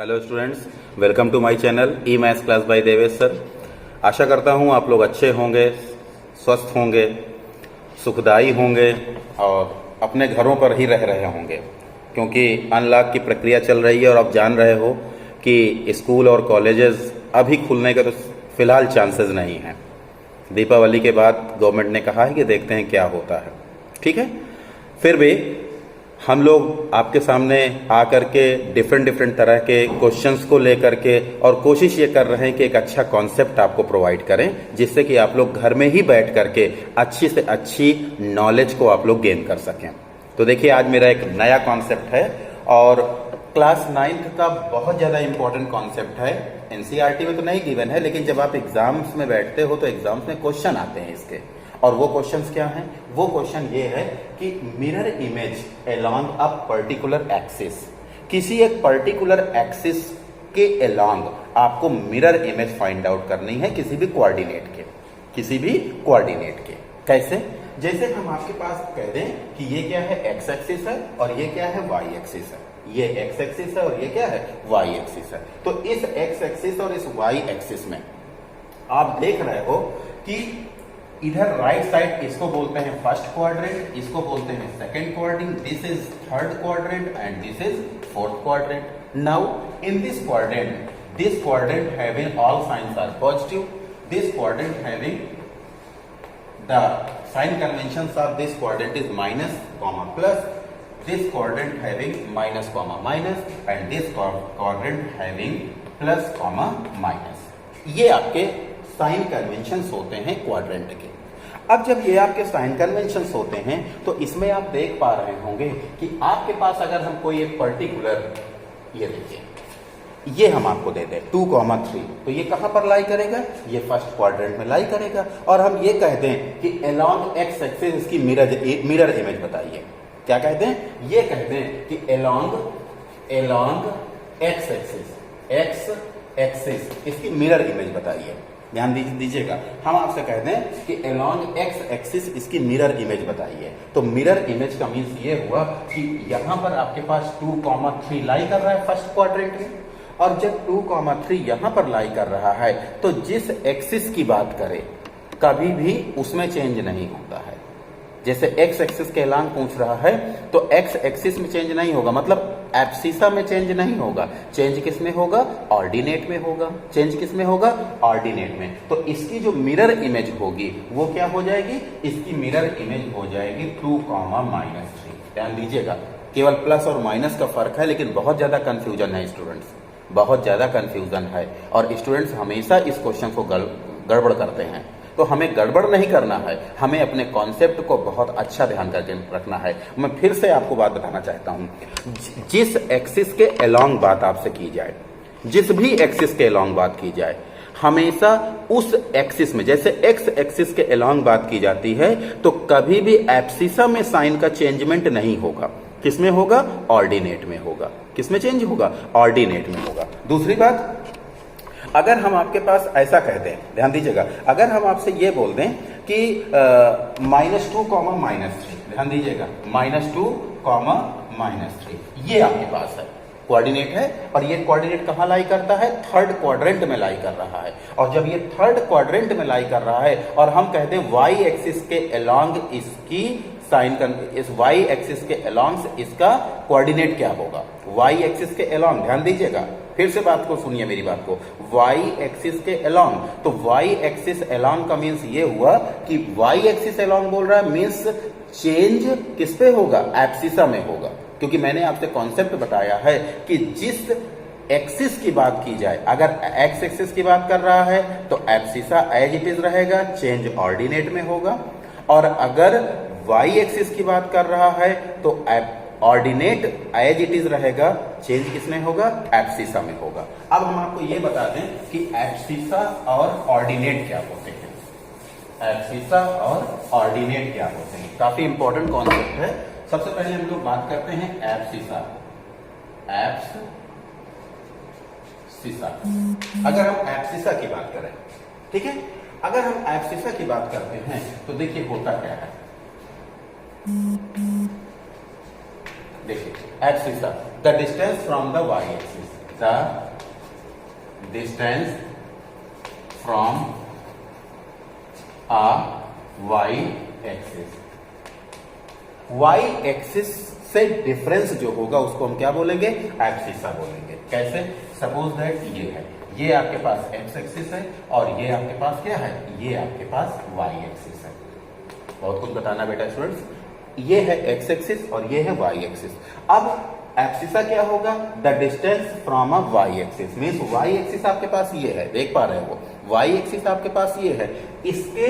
Hello students, welcome to my channel E maths class by Devesh sir. आशा करता हूँ आप लोग अच्छे होंगे, स्वस्थ होंगे, सुखदायी होंगे और अपने घरों पर ही रह रहे होंगे, क्योंकि अनलॉक की प्रक्रिया चल रही है और आप जान रहे हो कि स्कूल और कॉलेजेस अभी खुलने का तो फिलहाल चांसेस नहीं हैं। दीपावली के बाद गवर्नमेंट ने कहा है कि देखते हैं क्या होता है। ठीक है, फिर भी हम लोग आपके सामने आकर के डिफरेंट तरह के क्वेश्चंस को लेकर के और कोशिश ये कर रहे हैं कि एक अच्छा कॉन्सेप्ट आपको प्रोवाइड करें, जिससे कि आप लोग घर में ही बैठ करके अच्छी से अच्छी नॉलेज को आप लोग गेन कर सकें। तो देखिए, आज मेरा एक नया कॉन्सेप्ट है और क्लास 9th का बहुत ज़्यादा इंपॉर्टेंट कॉन्सेप्ट है। एनसीईआरटी में तो नहीं गिवन है, लेकिन जब आप एग्जाम्स में बैठते हो तो एग्जाम्स में क्वेश्चन आते हैं इसके। और वो क्वेश्चंस क्या हैं? वो क्वेश्चन ये है कि mirror image along a particular axis, किसी एक पर्टिकुलर एक्सिस के अलोंग आपको मिरर इमेज फाइंड आउट करनी है किसी भी कोऑर्डिनेट के, किसी भी कोऑर्डिनेट के। कैसे? जैसे हम आपके पास कह दें कि ये क्या है, एक्स एक्सिस है और ये क्या है, वाई एक्सिस है। ये एक्स एक्सिस है और ये क्या है, वाई एक्सिस है। तो इस एक्स एक्सिस और इस वाई एक्सिस में आप देख रहे हो कि इधर राइट साइड इसको बोलते हैं फर्स्ट क्वाड्रेंट, इसको बोलते हैं second quadrant, this is third quadrant and this is fourth quadrant. Now in this quadrant having all signs are positive, this quadrant having the sign conventions of this quadrant is minus comma plus, this quadrant having minus comma minus and this quadrant having plus comma minus। ये आपके sign conventions होते हैं quadrant के। अब जब ये आपके sign conventions होते हैं तो इसमें आप देख पा रहे होंगे कि आपके पास अगर हम कोई एक पर्टिकुलर, ये देखिए, ये हम आपको दे दें 2,3, तो ये कहां पर लाई करेगा? ये फर्स्ट क्वाड्रेंट में लाई करेगा। और हम ये कह दें कि अलोंग एक्स एक्सिस इसकी मिरर इमेज बताइए। क्या कहते हैं? ये कहते हैं कि अलोंग एक्स एक्सिस इसकी मिरर इमेज बताइए। ध्यान दीजिएगा, हम आपसे कहते हैं कि अलोंग एक्स एक्सिस इसकी मिरर इमेज बताइए। तो मिरर इमेज का मीन्स ये हुआ कि यहां पर आपके पास 2,3 लाई कर रहा है फर्स्ट क्वाड्रेंट में, और जब 2,3 यहां पर लाई कर रहा है तो जिस एक्सिस की बात करें कभी भी उसमें चेंज नहीं होता है। जैसे एक्स एक्सिस के अलोंग पूछ रहा है तो एक्स एक्सिस में चेंज नहीं होगा, मतलब एब्सिसा में चेंज नहीं होगा। चेंज किस में होगा? ऑर्डिनेट में होगा। चेंज किस में होगा? ऑर्डिनेट में। तो इसकी जो मिरर इमेज होगी वो क्या हो जाएगी? इसकी मिरर इमेज हो जाएगी 2,-3। ध्यान दीजिएगा, केवल प्लस और माइनस का फर्क है, लेकिन बहुत ज्यादा कंफ्यूजन है स्टूडेंट्स, बहुत ज्यादा कंफ्यूजन है। और स्टूडेंट्स हमेशा इस क्वेश्चन को गड़बड़ करते हैं। तो हमें गड़बड़ नहीं करना है, हमें अपने कॉन्सेप्ट को बहुत अच्छा ध्यान करके रखना है। मैं फिर से आपको बात बताना चाहता हूं, जिस एक्सिस के अलोंग बात आपसे की जाए, जिस भी एक्सिस के अलोंग बात की जाए, हमेशा उस एक्सिस में, जैसे एक्स एक्सिस के अलोंग बात की जाती है तो कभी भी एब्सिसा में साइन का चेंजमेंट नहीं होगा। किसमें होगा? ऑर्डिनेट में होगा। किसमें चेंज होगा? ऑर्डिनेट में होगा। दूसरी बात, अगर हम आपके पास ऐसा कह दें, ध्यान दीजिएगा, अगर हम आपसे ये बोल दें कि -2, -3, ध्यान दीजिएगा, -2, -3, ये आपके पास है, कोऑर्डिनेट है, और ये कोऑर्डिनेट कहां लाई करता है? थर्ड क्वाड्रेंट में लाई कर रहा है। और जब ये थर्ड क्वाड्रेंट में लाई कर रहा है और हम कहते हैं वाई एक्सिस के अलोंग इसकी साइन, इस वाई एक्सिस के अलोंग इसका कोऑर्डिनेट क्या होगा? वाई एक्सिस के अलोंग, ध्यान दीजिएगा, फिर से बात को सुनिए मेरी बात को, वाई एक्सिस के अलोंग। तो वाई एक्सिस अलोंग का मीन्स ये हुआ कि वाई एक्सिस अलोंग बोल रहा है, मीन्स चेंज किस पे होगा? एब्सिसा में होगा। क्योंकि मैंने आपसे कॉन्सेप्ट बताया है कि जिस एक्सिस की बात की जाए, अगर एक्स एक्सिस की बात कर रहा है तो एब्सिसा एज इट इज रहेगा, चेंज ऑर्डिनेट में होगा। और अगर वाई एक्सिस की बात कर रहा है तो ऑर्डिनेट एज इट इज रहेगा, चेंज किसमें होगा? एब्सिसा में होगा। अब हम आपको ये बता दें कि एब्सिसा और ऑर्डिनेट क्या होते हैं। एब्सिसा और ऑर्डिनेट क्या होते हैं, काफी इंपॉर्टेंट कॉन्सेप्ट है। सबसे पहले हम लोग बात करते हैं एब्सिसा। अगर हम एब्सिसा की बात करें, ठीक है, अगर हम एब्सिसा की बात करते हैं तो देखिए होता क्या है। देखिए abscissa, the distance from the y axis, the distance from a y axis. y axis से डिफरेंस जो होगा उसको हम क्या बोलेंगे? एब्सिसा बोलेंगे। कैसे? सपोज दैट ये आपके पास x एक्सिस है और ये आपके पास क्या है? ये आपके पास y एक्सिस है। बहुत कुछ बताना बेटा स्टूडेंट्स। ये है x एक्सिस और ये है y एक्सिस। अब एब्सिसा क्या होगा? The distance from a y axis. Means y axis आपके पास ये है, देख पा रहे हो, y एक्सिस आपके पास ये है, इसके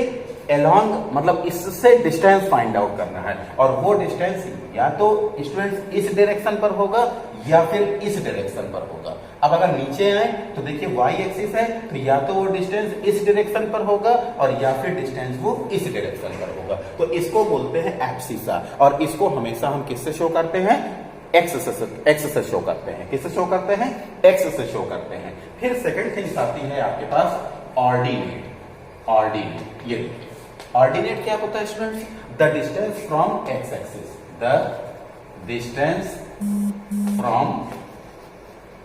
अलोंग मतलब इससे डिस्टेंस फाइंड आउट करना है और वो डिस्टेंस या तो स्टूडेंट्स इस डायरेक्शन पर होगा या फिर इस डायरेक्शन पर होगा। अब अगर नीचे आए तो देखिए y एक्सिस है तो या तो वो डिस्टेंस इस डायरेक्शन पर होगा और या फिर डिस्टेंस वो इस डायरेक्शन पर होगा। तो इसको बोलते हैं एब्सिसा और इसको हमेशा हम किससे शो करते हैं? एक्स से शो करते हैं। किससे शो करते हैं? एक्स से शो करते हैं। फिर सेकंड थिंग्स आती है आपके पास ऑर्डिनेट। ऑर्डिनेट ये देखिए, ऑर्डिनेट क्या होता है students? The distance from x axis. The distance from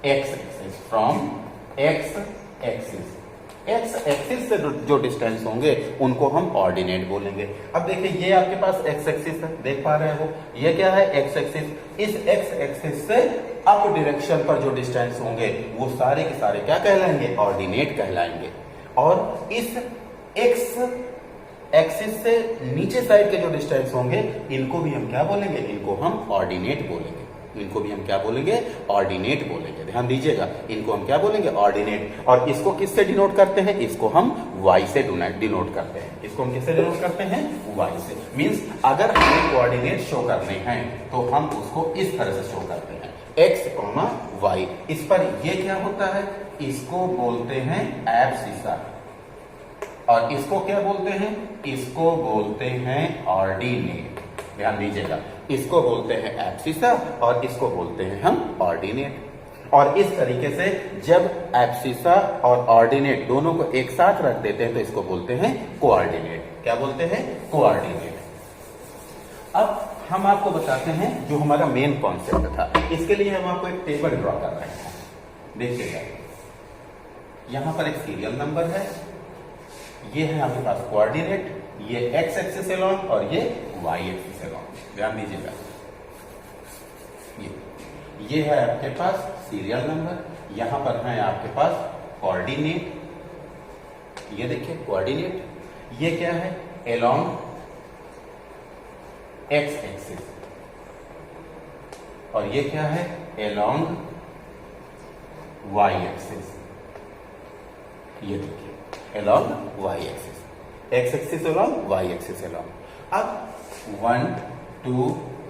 x axis. From x axis. X axis से जो डिस्टेंस होंगे उनको हम ऑर्डिनेट बोलेंगे। अब देखिए ये आपके पास एक्स एक्सिस है, देख पा रहे हो, ये क्या है? X axis. इस एक्स एक्सिस से अप डायरेक्शन पर जो डिस्टेंस होंगे वो सारे के सारे क्या कहलाएंगे? ऑर्डिनेट कहलाएंगे। और इस एक्स एक्सिस से नीचे साइड के जो डिस्टेंस होंगे इनको भी हम क्या बोलेंगे? इनको हम ऑर्डिनेट बोलेंगे। इनको भी हम क्या बोलेंगे? ऑर्डिनेट बोलेंगे। ध्यान दीजिएगा, इनको हम क्या बोलेंगे? ऑर्डिनेट। और इसको किससे डिनोट करते हैं? इसको हम y से डिनोट करते हैं। इसको हम किससे डिनोट करते हैं? y से। मींस अगर हमें कोऑर्डिनेट शो करने हैं तो हम उसको इस तरह से शो करते हैं, x, y। इस पर ये क्या होता है? इसको बोलते हैं एब्सिसा। और इसको क्या बोलते हैं? इसको बोलते हैं ऑर्डिनेट। ध्यान दीजिएगा, इसको बोलते हैं एब्सिसा और इसको बोलते हैं हम ऑर्डिनेट। और इस तरीके से जब एब्सिसा और ऑर्डिनेट दोनों को एक साथ रख देते हैं तो इसको बोलते हैं कोऑर्डिनेट। क्या बोलते हैं? कोऑर्डिनेट। अब हम आपको बताते हैं जो हमारा मेन कॉन्सेप्ट था। इसके लिए हम आपको एक टेबल ड्रॉ कर रहे हैं। देखिएगा, यहां पर एक सीरियल नंबर है, ये है आपके पास कोऑर्डिनेट, ये एक्स एक्सिस अलोंग और ये वाई एक्सिस अलोंग। ध्यान दीजिएगा, ये है आपके पास सीरियल नंबर, यहां पर है आपके पास कोऑर्डिनेट। ये देखिए कोऑर्डिनेट, ये क्या है? Along x axis. और ये क्या है? Along y axis. ये देखिए along y axis, x axis along y axis along. अब 1 2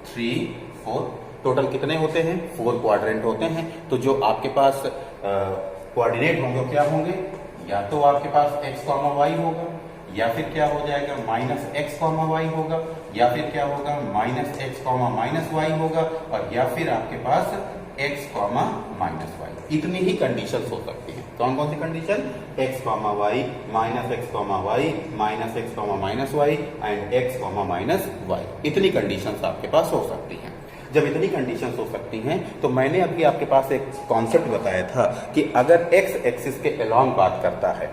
3 4 टोटल कितने होते हैं? 4 क्वाड्रेंट होते हैं। तो जो आपके पास कोऑर्डिनेट होंगे क्या होंगे? या तो आपके पास x, y होगा, या फिर क्या हो जाएगा? -x, y होगा, या फिर क्या होगा? -x, -y होगा, और या फिर आपके पास x, -y। इतनी ही कंडीशंस हो सकती हैं। कौन कौन सी condition? x, y, -x, y, -x, -y and x, -y। इतनी कंडीशंस आपके पास हो सकती हैं। जब इतनी कंडीशंस हो सकती हैं तो मैंने अभी आपके पास एक कॉन्सेप्ट बताया था कि अगर x एक्सिस के अलोंग बात करता है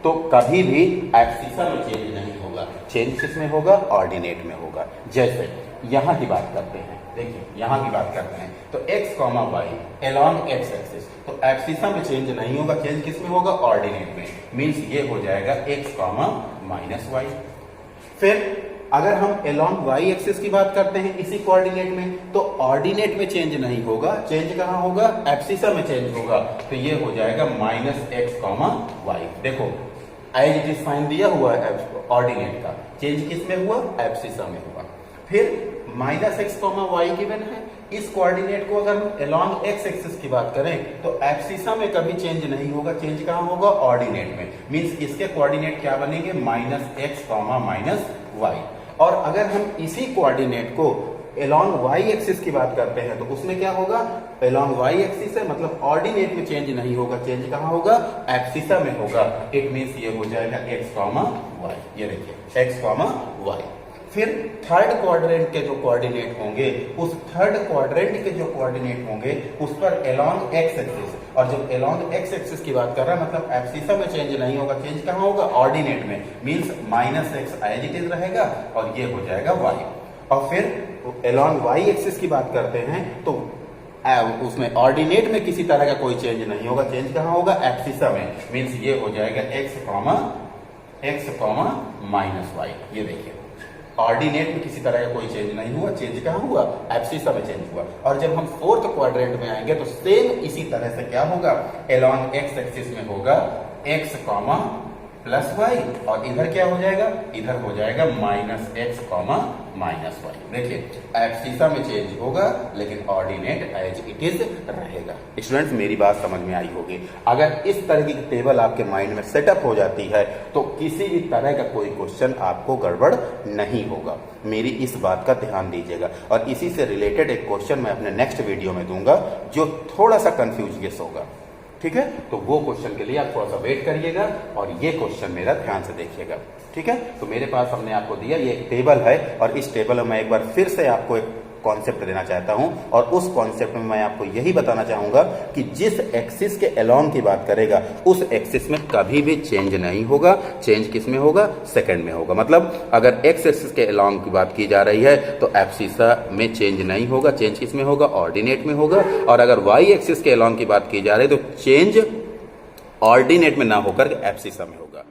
तो कभी भी एब्सिसा में चेंज नहीं होगा। चेंज किसमें होगा? ऑर्डिनेट में होगा। जैसे यहां की बात करते हैं, देखिए यहां की बात करते हैं तो x, y along x axis, तो एब्सिसा में चेंज नहीं होगा। चेंज किसमें होगा? ऑर्डिनेट में। मींस ये हो जाएगा x, -y। फिर अगर हम अलोंग y एक्सिस की बात करते हैं इसी कोऑर्डिनेट में, तो ऑर्डिनेट में चेंज नहीं होगा। चेंज कहां होगा? एब्सिसा में चेंज होगा। तो ये हो जाएगा -x, y। देखो एज इट इज साइन दिया हुआ है ऑर्डिनेट का, चेंज किस में हुआ? एब्सिसा में हुआ। फिर -x, y गिवन है। इस कोऑर्डिनेट को अगर हम अलोंग x एक्सिस की बात करें तो एब्सिसा में कभी चेंज नहीं होगा। चेंज कहां होगा? ऑर्डिनेट में। मींस इसके कोऑर्डिनेट क्या बनेंगे? -x, -y। और अगर हम इसी कोऑर्डिनेट को अलोंग y एक्सिस की बात करते हैं तो उसमें क्या होगा? अलोंग y एक्सिस है, मतलब ऑर्डिनेट में चेंज नहीं होगा। चेंज कहां होगा? एब्सिसा में होगा। इट मींस ये हो जाएगा x, y। ये देखिए x, y। फिर थर्ड क्वाड्रेंट के जो कोऑर्डिनेट होंगे, उस थर्ड क्वाड्रेंट के जो कोऑर्डिनेट होंगे उस पर अलोंग एक्स एक्सिस, और जब अलोंग एक्स एक्सिस की बात कर रहा है मतलब एब्सिसा में चेंज नहीं होगा, चेंज कहाँ होगा, ऑर्डिनेट में, means minus x as it is रहेगा और ये हो जाएगा वाई। और फिर अलोंग वाई एक्सिस की बात करते हैं तो उसमें ऑर्डिनेट में किसी तरह का कोई चेंज नहीं होगा, चेंज कहाँ होगा, एब्सिसा में, मींस ये हो जाएगा एक्स कॉमा माइनस वाई। ये देखिए ऑर्डिनेट में किसी तरह का कोई चेंज नहीं हुआ, चेंज कहाँ हुआ, एब्सिसा में चेंज हुआ। और जब हम फोर्थ क्वाड्रेंट में आएंगे तो सेम इसी तरह से क्या होगा, अलोंग एक्स एक्सिस में होगा एक्स कॉमा प्लस वाई, और इधर क्या हो जाएगा, इधर हो जाएगा minus x comma minus y. देखिए एब्सिसा में चेंज होगा लेकिन ऑर्डिनेट एज इट इज रहेगा। स्टूडेंट्स मेरी बात समझ में आई होगी। अगर इस तरह की टेबल आपके माइंड में सेटअप हो जाती है तो किसी भी तरह का कोई क्वेश्चन आपको गड़बड़ नहीं होगा। मेरी इस बात का ध्यान दीजिएगा। और इसी से रिलेटेड एक क्वेश्चन मैं अपने नेक्स्ट वीडियो में दूंगा जो थोड़ा सा कंफ्यूजियस होगा, ठीक है। तो वो क्वेश्चन के लिए आप थोड़ा सा वेट करिएगा और ये क्वेश्चन मेरा ध्यान से देखिएगा, ठीक है। तो मेरे पास हमने आपको दिया ये एक टेबल है और इस टेबल में मैं एक बार फिर से आपको एक कॉन्सेप्ट देना चाहता हूं और उस कॉन्सेप्ट में मैं आपको यही बताना चाहूंगा कि जिस एक्सिस के अलोंग की बात करेगा उस एक्सिस में कभी भी चेंज नहीं होगा। चेंज किस में होगा, सेकंड में होगा। मतलब अगर एक्स एक्सिस के अलोंग की बात की जा रही है तो एब्सिसा में चेंज नहीं होगा, चेंज किस में होगा, ऑर्डिनेट में होगा। और अगर वाई एक्सिस के अलोंग की बात की जा रही है तो चेंज ऑर्डिनेट में ना होकर एब्सिसा में होगा।